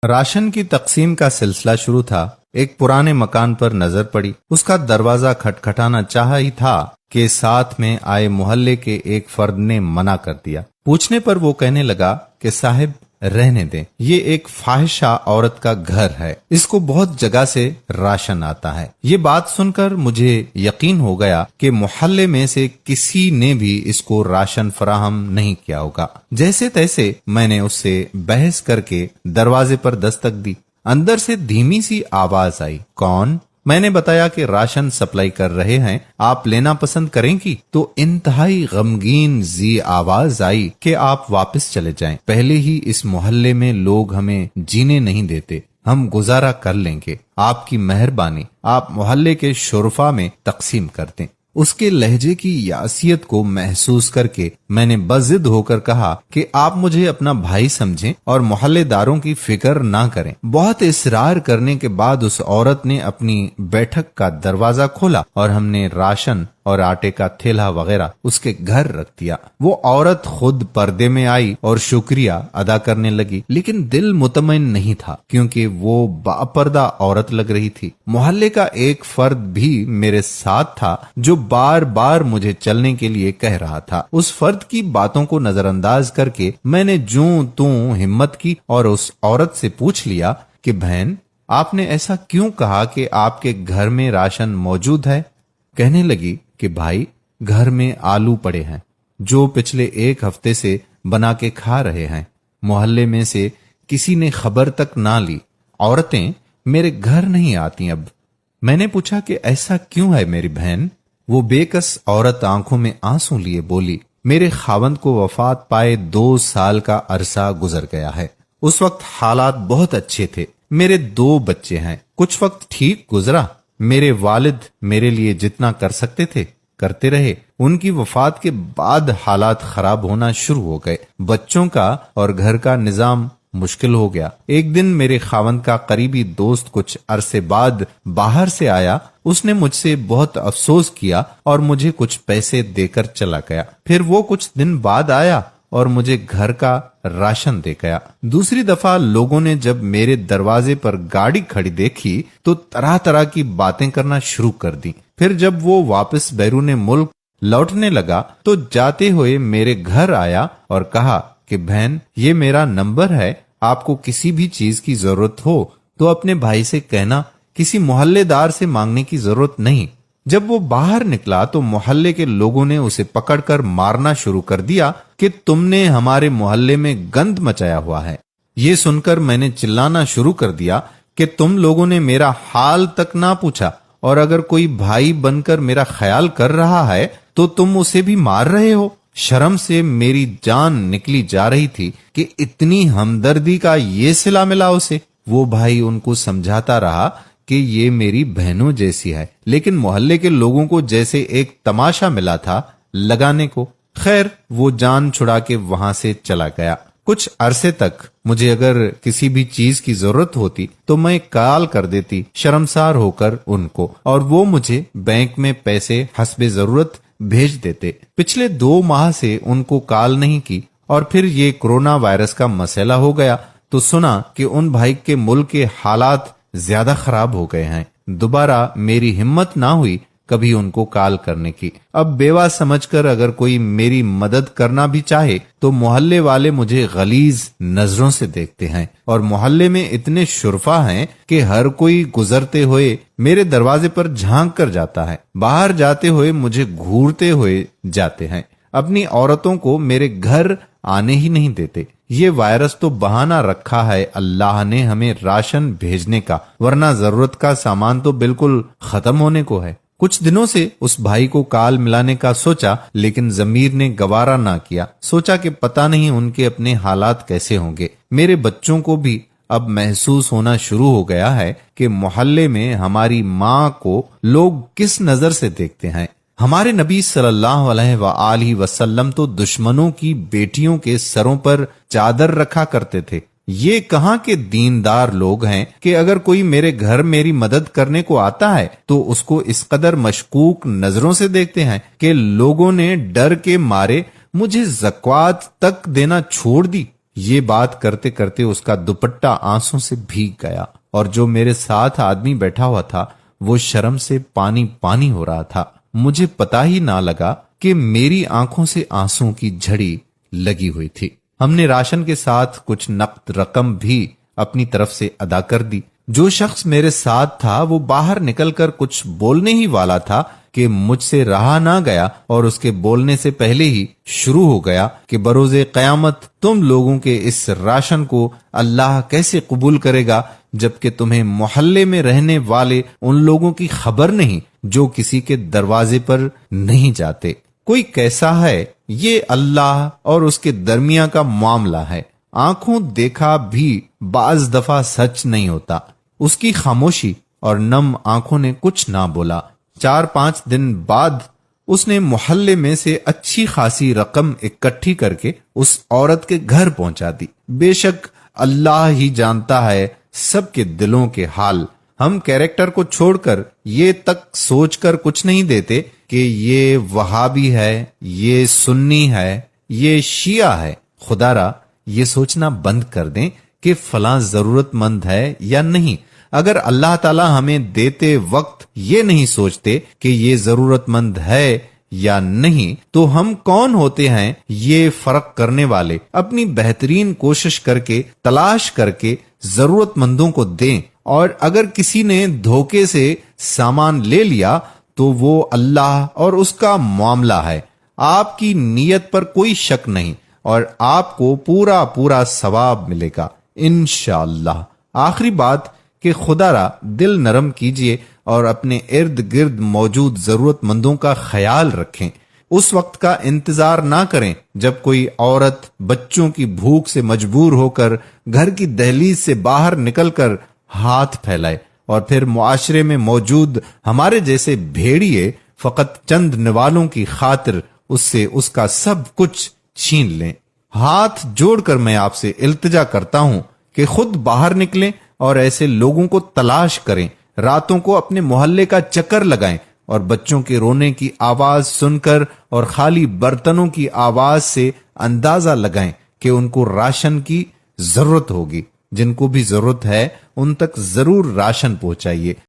Ration کی تقسیم کا سلسلہ شروع تھا۔ ایک پرانے مکان پر نظر پڑی، اس کا دروازہ کھٹکھٹانا چاہا ہی تھا کہ ساتھ میں آئے محلے کے ایک فرد نے منع کر دیا۔ پوچھنے پر وہ کہنے لگا کہ صاحب رہنے دیں، یہ ایک فاحشہ عورت کا گھر ہے، اس کو بہت جگہ سے راشن آتا ہے۔ یہ بات سن کر مجھے یقین ہو گیا کہ محلے میں سے کسی نے بھی اس کو راشن فراہم نہیں کیا ہوگا۔ جیسے تیسے میں نے اس سے بحث کر کے دروازے پر دستک دی۔ اندر سے دھیمی سی آواز آئی، کون؟ میں نے بتایا کہ راشن سپلائی کر رہے ہیں، آپ لینا پسند کریں گی؟ تو انتہائی غمگین ذی آواز آئی کہ آپ واپس چلے جائیں، پہلے ہی اس محلے میں لوگ ہمیں جینے نہیں دیتے، ہم گزارا کر لیں گے، آپ کی مہربانی، آپ محلے کے شرفا میں تقسیم کر دیں۔ اس کے لہجے کی یاسیت کو محسوس کر کے میں نے بضد ہو کر کہا کہ آپ مجھے اپنا بھائی سمجھیں اور محلے داروں کی فکر نہ کریں۔ بہت اصرار کرنے کے بعد اس عورت نے اپنی بیٹھک کا دروازہ کھولا اور ہم نے راشن اور آٹے کا تھیلا وغیرہ اس کے گھر رکھ دیا۔ وہ عورت خود پردے میں آئی اور شکریہ ادا کرنے لگی، لیکن دل مطمئن نہیں تھا کیونکہ وہ باپردہ عورت لگ رہی تھی۔ محلے کا ایک فرد بھی میرے ساتھ تھا جو بار بار مجھے چلنے کے لیے کہہ رہا تھا۔ اس فرد کی باتوں کو نظر انداز کر کے میں نے جوں توں ہمت کی اور اس عورت سے پوچھ لیا کہ بہن، آپ نے ایسا کیوں کہا کہ آپ کے گھر میں راشن موجود ہے؟ کہنے لگی کہ بھائی، گھر میں آلو پڑے ہیں جو پچھلے ایک ہفتے سے بنا کے کھا رہے ہیں، محلے میں سے کسی نے خبر تک نہ لی، عورتیں میرے گھر نہیں آتی اب۔ میں نے پوچھا کہ ایسا کیوں ہے میری بہن؟ وہ بے کس عورت آنکھوں میں آنسو لیے بولی، میرے خاوند کو وفات پائے 2 سال کا عرصہ گزر گیا ہے۔ اس وقت حالات بہت اچھے تھے، میرے 2 بچے ہیں، کچھ وقت ٹھیک گزرا، میرے والد میرے لیے جتنا کر سکتے تھے کرتے رہے، ان کی وفات کے بعد حالات خراب ہونا شروع ہو گئے، بچوں کا اور گھر کا نظام مشکل ہو گیا۔ ایک دن میرے خاوند کا قریبی دوست کچھ عرصے بعد باہر سے آیا، اس نے مجھ سے بہت افسوس کیا اور مجھے کچھ پیسے دے کر چلا گیا۔ پھر وہ کچھ دن بعد آیا اور مجھے گھر کا راشن دے گیا۔ دوسری دفعہ لوگوں نے جب میرے دروازے پر گاڑی کھڑی دیکھی تو طرح طرح کی باتیں کرنا شروع کر دی۔ پھر جب وہ واپس بیرون ملک لوٹنے لگا تو جاتے ہوئے میرے گھر آیا اور کہا کہ بہن، یہ میرا نمبر ہے، آپ کو کسی بھی چیز کی ضرورت ہو تو اپنے بھائی سے کہنا، کسی محلے دار سے مانگنے کی ضرورت نہیں۔ جب وہ باہر نکلا تو محلے کے لوگوں نے اسے پکڑ کر مارنا شروع کر دیا کہ تم نے ہمارے محلے میں گند مچایا ہوا ہے۔ یہ سن کر میں نے چلانا شروع کر دیا کہ تم لوگوں نے میرا حال تک نہ پوچھا، اور اگر کوئی بھائی بن کر میرا خیال کر رہا ہے تو تم اسے بھی مار رہے ہو۔ شرم سے میری جان نکلی جا رہی تھی کہ اتنی ہمدردی کا یہ صلہ ملا اسے۔ وہ بھائی ان کو سمجھاتا رہا کہ یہ میری بہنوں جیسی ہے، لیکن محلے کے لوگوں کو جیسے ایک تماشا ملا تھا لگانے کو۔ خیر، وہ جان چھڑا کے وہاں سے چلا گیا۔ کچھ عرصے تک مجھے اگر کسی بھی چیز کی ضرورت ہوتی تو میں کال کر دیتی شرمسار ہو کر ان کو، اور وہ مجھے بینک میں پیسے حسب ضرورت بھیج دیتے۔ پچھلے 2 ماہ سے ان کو کال نہیں کی، اور پھر یہ کرونا وائرس کا مسئلہ ہو گیا تو سنا کہ ان بھائی کے ملک کے حالات زیادہ خراب ہو گئے ہیں۔ دوبارہ میری ہمت نہ ہوئی کبھی ان کو کال کرنے کی۔ اب بیوہ سمجھ کر اگر کوئی میری مدد کرنا بھی چاہے تو محلے والے مجھے غلیظ نظروں سے دیکھتے ہیں، اور محلے میں اتنے شرفا ہیں کہ ہر کوئی گزرتے ہوئے میرے دروازے پر جھانک کر جاتا ہے، باہر جاتے ہوئے مجھے گھورتے ہوئے جاتے ہیں، اپنی عورتوں کو میرے گھر آنے ہی نہیں دیتے۔ یہ وائرس تو بہانہ رکھا ہے اللہ نے ہمیں راشن بھیجنے کا، ورنہ ضرورت کا سامان تو بالکل ختم ہونے کو ہے۔ کچھ دنوں سے اس بھائی کو کال ملانے کا سوچا، لیکن ضمیر نے گوارا نہ کیا۔ سوچا کہ پتہ نہیں ان کے اپنے حالات کیسے ہوں گے۔ میرے بچوں کو بھی اب محسوس ہونا شروع ہو گیا ہے کہ محلے میں ہماری ماں کو لوگ کس نظر سے دیکھتے ہیں۔ ہمارے نبی صلی اللہ علیہ وآلہ وسلم تو دشمنوں کی بیٹیوں کے سروں پر چادر رکھا کرتے تھے۔ یہ کہاں کے دیندار لوگ ہیں کہ اگر کوئی میرے گھر میری مدد کرنے کو آتا ہے تو اس کو اس قدر مشکوک نظروں سے دیکھتے ہیں کہ لوگوں نے ڈر کے مارے مجھے زکوٰۃ تک دینا چھوڑ دی۔ یہ بات کرتے کرتے اس کا دوپٹہ آنسوں سے بھیگ گیا، اور جو میرے ساتھ آدمی بیٹھا ہوا تھا وہ شرم سے پانی پانی ہو رہا تھا۔ مجھے پتا ہی نہ لگا کہ میری آنکھوں سے آنسوں کی جھڑی لگی ہوئی تھی۔ ہم نے راشن کے ساتھ کچھ نقد رقم بھی اپنی طرف سے ادا کر دی۔ جو شخص میرے ساتھ تھا وہ باہر نکل کر کچھ بولنے ہی والا تھا کہ مجھ سے رہا نہ گیا اور اس کے بولنے سے پہلے ہی شروع ہو گیا کہ بروز قیامت تم لوگوں کے اس راشن کو اللہ کیسے قبول کرے گا جبکہ تمہیں محلے میں رہنے والے ان لوگوں کی خبر نہیں جو کسی کے دروازے پر نہیں جاتے۔ کوئی کیسا ہے؟ یہ اللہ اور اس کے درمیان کا معاملہ ہے۔ آنکھوں دیکھا بھی بعض دفعہ سچ نہیں ہوتا۔ اس کی خاموشی اور نم آنکھوں نے کچھ نہ بولا۔ 4-5 دن بعد اس نے محلے میں سے اچھی خاصی رقم اکٹھی کر کے اس عورت کے گھر پہنچا دی۔ بے شک اللہ ہی جانتا ہے سب کے دلوں کے حال۔ ہم کیریکٹر کو چھوڑ کر یہ تک سوچ کر کچھ نہیں دیتے کہ یہ وہابی ہے، یہ سنی ہے، یہ شیعہ ہے۔ خدا را یہ سوچنا بند کر دیں کہ فلاں ضرورت مند ہے یا نہیں۔ اگر اللہ تعالی ہمیں دیتے وقت یہ نہیں سوچتے کہ یہ ضرورت مند ہے یا نہیں تو ہم کون ہوتے ہیں یہ فرق کرنے والے؟ اپنی بہترین کوشش کر کے تلاش کر کے ضرورت مندوں کو دیں، اور اگر کسی نے دھوکے سے سامان لے لیا تو وہ اللہ اور اس کا معاملہ ہے۔ آپ کی نیت پر کوئی شک نہیں اور آپ کو پورا پورا ثواب ملے گا انشاءاللہ۔ آخری بات کہ خدا را دل نرم کیجئے اور اپنے ارد گرد موجود ضرورت مندوں کا خیال رکھیں۔ اس وقت کا انتظار نہ کریں جب کوئی عورت بچوں کی بھوک سے مجبور ہو کر گھر کی دہلیز سے باہر نکل کر ہاتھ پھیلائے، اور پھر معاشرے میں موجود ہمارے جیسے بھیڑیے فقط چند نوالوں کی خاطر اس سے اس کا سب کچھ چھین لیں۔ ہاتھ جوڑ کر میں آپ سے التجا کرتا ہوں کہ خود باہر نکلیں اور ایسے لوگوں کو تلاش کریں، راتوں کو اپنے محلے کا چکر لگائیں اور بچوں کے رونے کی آواز سن کر اور خالی برتنوں کی آواز سے اندازہ لگائیں کہ ان کو راشن کی ضرورت ہوگی۔ جن کو بھی ضرورت ہے ان تک ضرور راشن پہنچائیے۔